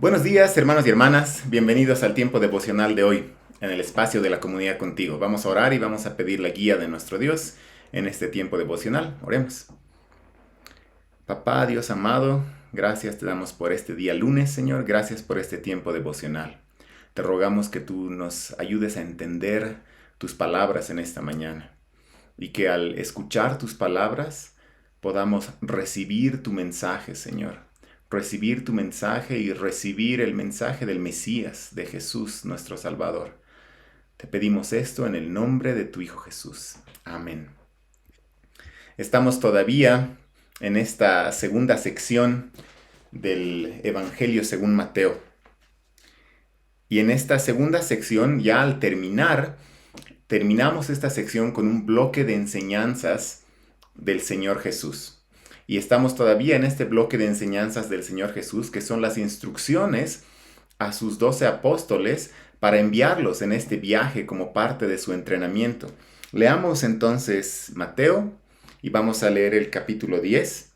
Buenos días, hermanos y hermanas. Bienvenidos al tiempo devocional de hoy, en el espacio de la comunidad contigo. Vamos a orar y vamos a pedir la guía de nuestro Dios en este tiempo devocional. Oremos. Papá, Dios amado, gracias te damos por este día lunes, Señor. Gracias por este tiempo devocional. Te rogamos que tú nos ayudes a entender tus palabras en esta mañana y que al escuchar tus palabras podamos recibir tu mensaje, Señor. Recibir tu mensaje y recibir el mensaje del Mesías, de Jesús, nuestro Salvador. Te pedimos esto en el nombre de tu Hijo Jesús. Amén. Estamos todavía en esta segunda sección del Evangelio según Mateo. Y en esta segunda sección, ya al terminamos esta sección con un bloque de enseñanzas del Señor Jesús. Y estamos todavía en este bloque de enseñanzas del Señor Jesús, que son las instrucciones a sus 12 apóstoles para enviarlos en este viaje como parte de su entrenamiento. Leamos entonces Mateo y vamos a leer el capítulo 10.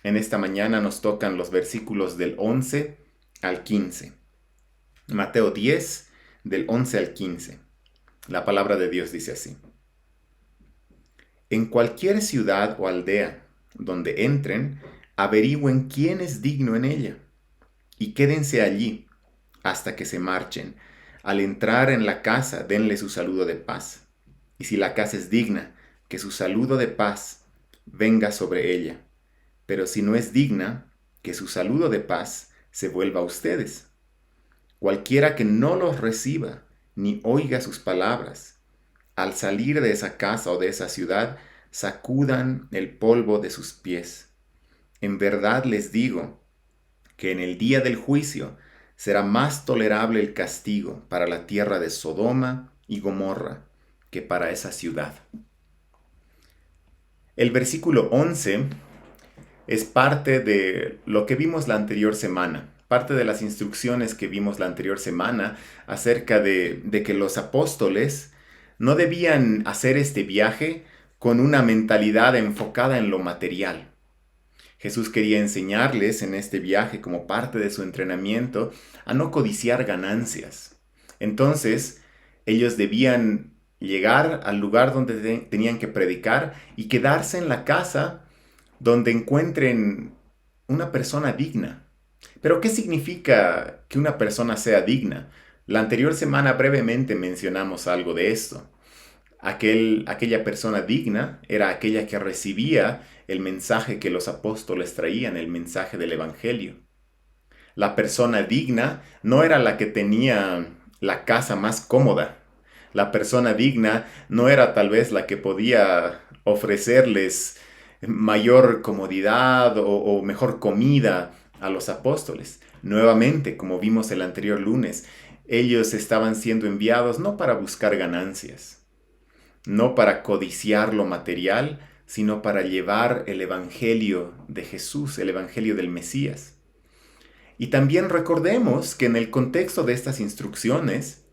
En esta mañana nos tocan los versículos del 11 al 15. Mateo 10, del 11 al 15. La palabra de Dios dice así. En cualquier ciudad o aldea donde entren, averigüen quién es digno en ella, y quédense allí hasta que se marchen. Al entrar en la casa, denle su saludo de paz. Y si la casa es digna, que su saludo de paz venga sobre ella. Pero si no es digna, que su saludo de paz se vuelva a ustedes. Cualquiera que no los reciba, ni oiga sus palabras, al salir de esa casa o de esa ciudad, sacudan el polvo de sus pies. En verdad les digo que en el día del juicio será más tolerable el castigo para la tierra de Sodoma y Gomorra que para esa ciudad. El versículo 11 es parte de lo que vimos la anterior semana, parte de las instrucciones que vimos la anterior semana acerca de que los apóstoles no debían hacer este viaje con una mentalidad enfocada en lo material. Jesús quería enseñarles en este viaje como parte de su entrenamiento a no codiciar ganancias. Entonces, ellos debían llegar al lugar donde tenían que predicar y quedarse en la casa donde encuentren una persona digna. Pero, ¿qué significa que una persona sea digna? La anterior semana brevemente mencionamos algo de esto. Aquella persona digna era aquella que recibía el mensaje que los apóstoles traían, el mensaje del Evangelio. La persona digna no era la que tenía la casa más cómoda. La persona digna no era tal vez la que podía ofrecerles mayor comodidad o mejor comida a los apóstoles. Nuevamente, como vimos el anterior lunes, ellos estaban siendo enviados no para buscar ganancias, no para codiciar lo material, sino para llevar el Evangelio de Jesús, el Evangelio del Mesías. Y también recordemos que en el contexto de estas instrucciones,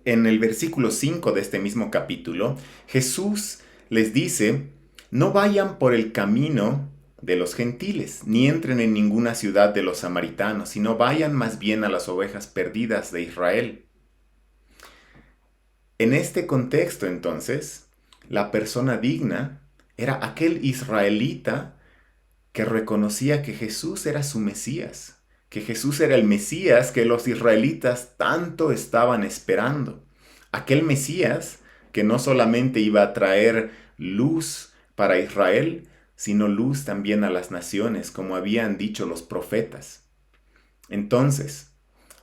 en el versículo 5 de este mismo capítulo, Jesús les dice, no vayan por el camino de los gentiles, ni entren en ninguna ciudad de los samaritanos, sino vayan más bien a las ovejas perdidas de Israel. En este contexto, entonces, la persona digna era aquel israelita que reconocía que Jesús era su Mesías, que Jesús era el Mesías que los israelitas tanto estaban esperando. Aquel Mesías que no solamente iba a traer luz para Israel, sino luz también a las naciones, como habían dicho los profetas. Entonces,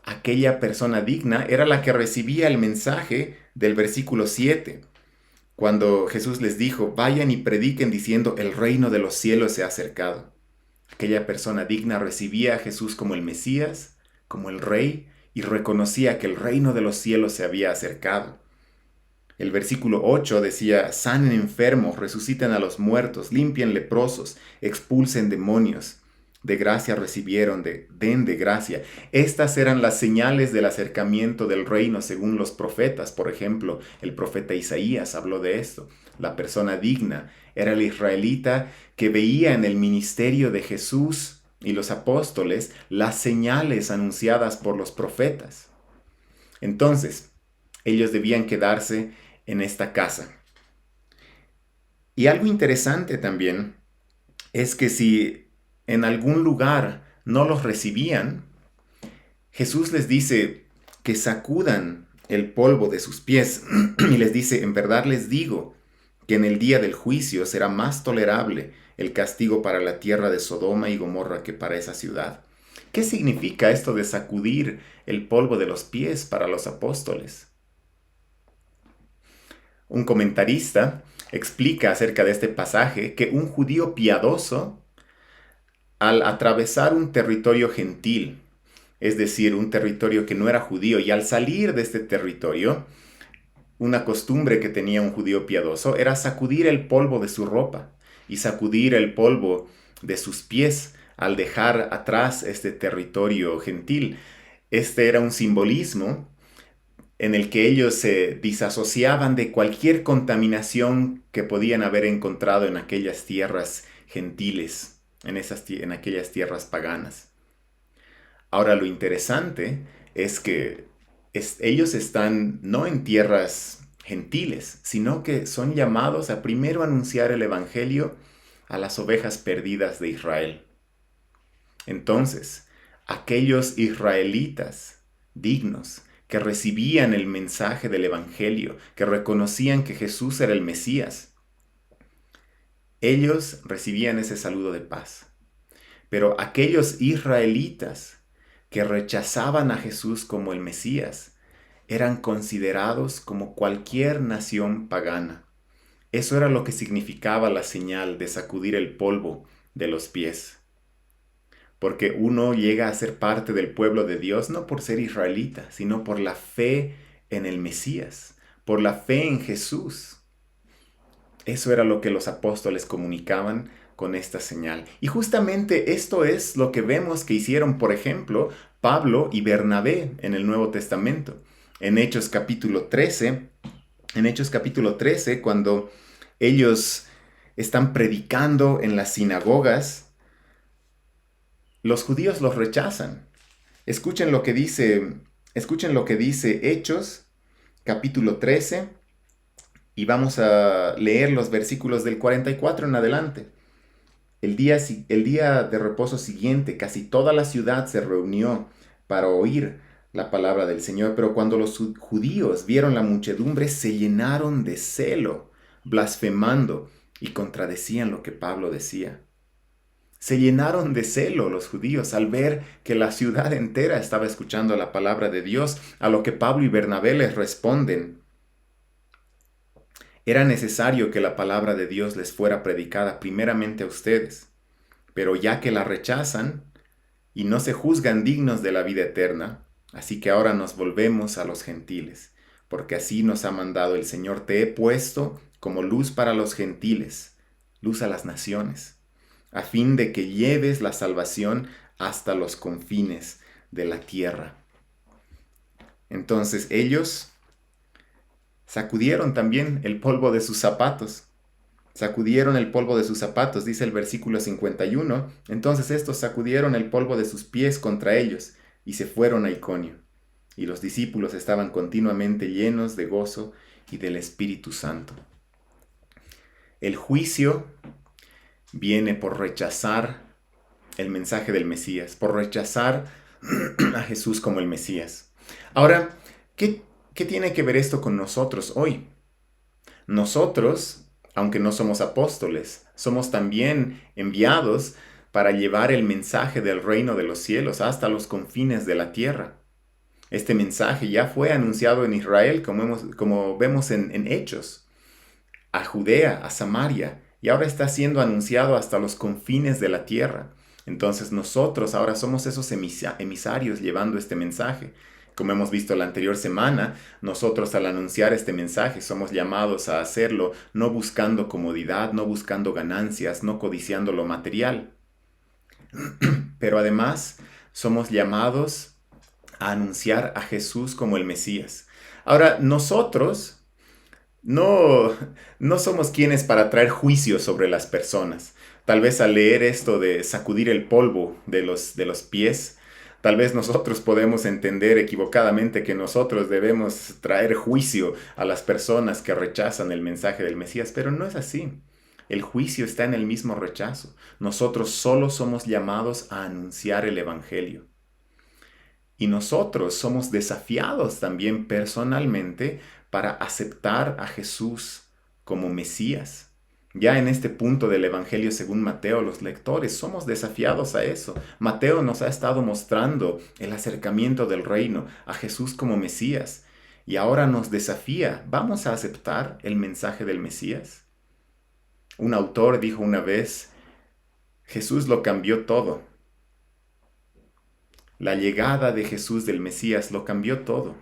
aquella persona digna era la que recibía el mensaje del versículo 7, cuando Jesús les dijo, vayan y prediquen diciendo, el reino de los cielos se ha acercado. Aquella persona digna recibía a Jesús como el Mesías, como el Rey, y reconocía que el reino de los cielos se había acercado. El versículo 8 decía, sanen enfermos, resuciten a los muertos, limpien leprosos, expulsen demonios. De gracia recibieron, den de gracia. Estas eran las señales del acercamiento del reino según los profetas. Por ejemplo, el profeta Isaías habló de esto. La persona digna era el israelita que veía en el ministerio de Jesús y los apóstoles las señales anunciadas por los profetas. Entonces, ellos debían quedarse en esta casa. Y algo interesante también es que si en algún lugar no los recibían, Jesús les dice que sacudan el polvo de sus pies y les dice, en verdad les digo que en el día del juicio será más tolerable el castigo para la tierra de Sodoma y Gomorra que para esa ciudad. ¿Qué significa esto de sacudir el polvo de los pies para los apóstoles? Un comentarista explica acerca de este pasaje que un judío piadoso, al atravesar un territorio gentil, es decir, un territorio que no era judío, y al salir de este territorio, una costumbre que tenía un judío piadoso era sacudir el polvo de su ropa y sacudir el polvo de sus pies al dejar atrás este territorio gentil. Este era un simbolismo en el que ellos se disasociaban de cualquier contaminación que podían haber encontrado en aquellas tierras gentiles, en aquellas tierras paganas. Ahora, lo interesante es que ellos están no en tierras gentiles, sino que son llamados a primero anunciar el Evangelio a las ovejas perdidas de Israel. Entonces, aquellos israelitas dignos que recibían el mensaje del Evangelio, que reconocían que Jesús era el Mesías, ellos recibían ese saludo de paz. Pero aquellos israelitas que rechazaban a Jesús como el Mesías, eran considerados como cualquier nación pagana. Eso era lo que significaba la señal de sacudir el polvo de los pies. Porque uno llega a ser parte del pueblo de Dios no por ser israelita, sino por la fe en el Mesías, por la fe en Jesús. Eso era lo que los apóstoles comunicaban con esta señal. Y justamente esto es lo que vemos que hicieron, por ejemplo, Pablo y Bernabé en el Nuevo Testamento. En Hechos capítulo 13, cuando ellos están predicando en las sinagogas, los judíos los rechazan. Escuchen lo que dice Hechos capítulo 13 y vamos a leer los versículos del 44 en adelante. El día de reposo siguiente, casi toda la ciudad se reunió para oír la palabra del Señor, pero cuando los judíos vieron la muchedumbre, se llenaron de celo, blasfemando y contradecían lo que Pablo decía. Se llenaron de celo los judíos al ver que la ciudad entera estaba escuchando la palabra de Dios, a lo que Pablo y Bernabé les responden. Era necesario que la palabra de Dios les fuera predicada primeramente a ustedes, pero ya que la rechazan y no se juzgan dignos de la vida eterna, así que ahora nos volvemos a los gentiles, porque así nos ha mandado el Señor. Te he puesto como luz para los gentiles, luz a las naciones, a fin de que lleves la salvación hasta los confines de la tierra. Entonces ellos sacudieron también el polvo de sus zapatos. Sacudieron el polvo de sus zapatos, dice el versículo 51. Entonces estos sacudieron el polvo de sus pies contra ellos y se fueron a Iconio. Y los discípulos estaban continuamente llenos de gozo y del Espíritu Santo. El juicio viene por rechazar el mensaje del Mesías, por rechazar a Jesús como el Mesías. Ahora, ¿qué tiene que ver esto con nosotros hoy? Nosotros, aunque no somos apóstoles, somos también enviados para llevar el mensaje del reino de los cielos hasta los confines de la tierra. Este mensaje ya fue anunciado en Israel, como vemos en Hechos, a Judea, a Samaria, y ahora está siendo anunciado hasta los confines de la tierra. Entonces nosotros ahora somos esos emisarios llevando este mensaje. Como hemos visto la anterior semana, nosotros al anunciar este mensaje somos llamados a hacerlo no buscando comodidad, no buscando ganancias, no codiciando lo material. Pero además somos llamados a anunciar a Jesús como el Mesías. Ahora, nosotros no somos quienes para traer juicio sobre las personas. Tal vez al leer esto de sacudir el polvo de los pies, tal vez nosotros podemos entender equivocadamente que nosotros debemos traer juicio a las personas que rechazan el mensaje del Mesías, pero no es así. El juicio está en el mismo rechazo. Nosotros solo somos llamados a anunciar el Evangelio. Y nosotros somos desafiados también personalmente para aceptar a Jesús como Mesías. Ya en este punto del Evangelio según Mateo, los lectores somos desafiados a eso. Mateo nos ha estado mostrando el acercamiento del reino, a Jesús como Mesías. Y ahora nos desafía, ¿vamos a aceptar el mensaje del Mesías? Un autor dijo una vez, Jesús lo cambió todo. La llegada de Jesús del Mesías lo cambió todo.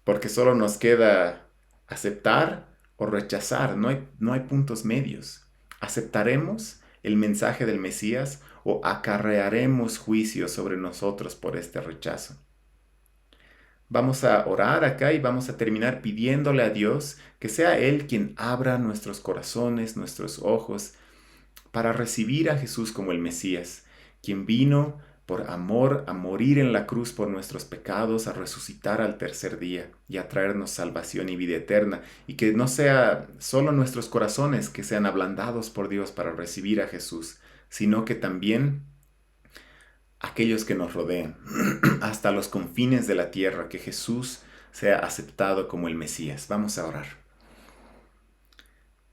Porque solo nos queda aceptar o rechazar, no hay puntos medios. ¿Aceptaremos el mensaje del Mesías o acarrearemos juicio sobre nosotros por este rechazo? Vamos a orar acá y vamos a terminar pidiéndole a Dios que sea Él quien abra nuestros corazones, nuestros ojos, para recibir a Jesús como el Mesías, quien vino por amor a morir en la cruz por nuestros pecados, a resucitar al tercer día y a traernos salvación y vida eterna, y que no sea solo nuestros corazones que sean ablandados por Dios para recibir a Jesús, sino que también aquellos que nos rodean, hasta los confines de la tierra, que Jesús sea aceptado como el Mesías. Vamos a orar.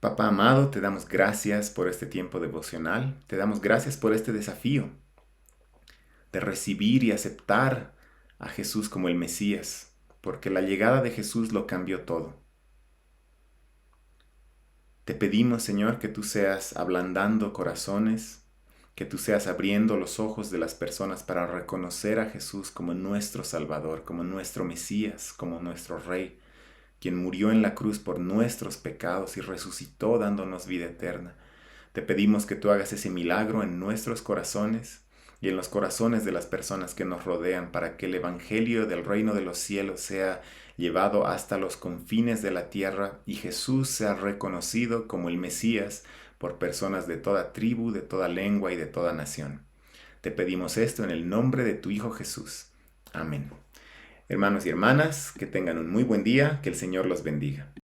Papá amado, te damos gracias por este tiempo devocional, te damos gracias por este desafío de recibir y aceptar a Jesús como el Mesías, porque la llegada de Jesús lo cambió todo. Te pedimos, Señor, que tú seas ablandando corazones, que tú seas abriendo los ojos de las personas para reconocer a Jesús como nuestro Salvador, como nuestro Mesías, como nuestro Rey, quien murió en la cruz por nuestros pecados y resucitó dándonos vida eterna. Te pedimos que tú hagas ese milagro en nuestros corazones y en los corazones de las personas que nos rodean para que el Evangelio del reino de los cielos sea llevado hasta los confines de la tierra y Jesús sea reconocido como el Mesías por personas de toda tribu, de toda lengua y de toda nación. Te pedimos esto en el nombre de tu Hijo Jesús. Amén. Hermanos y hermanas, que tengan un muy buen día, que el Señor los bendiga.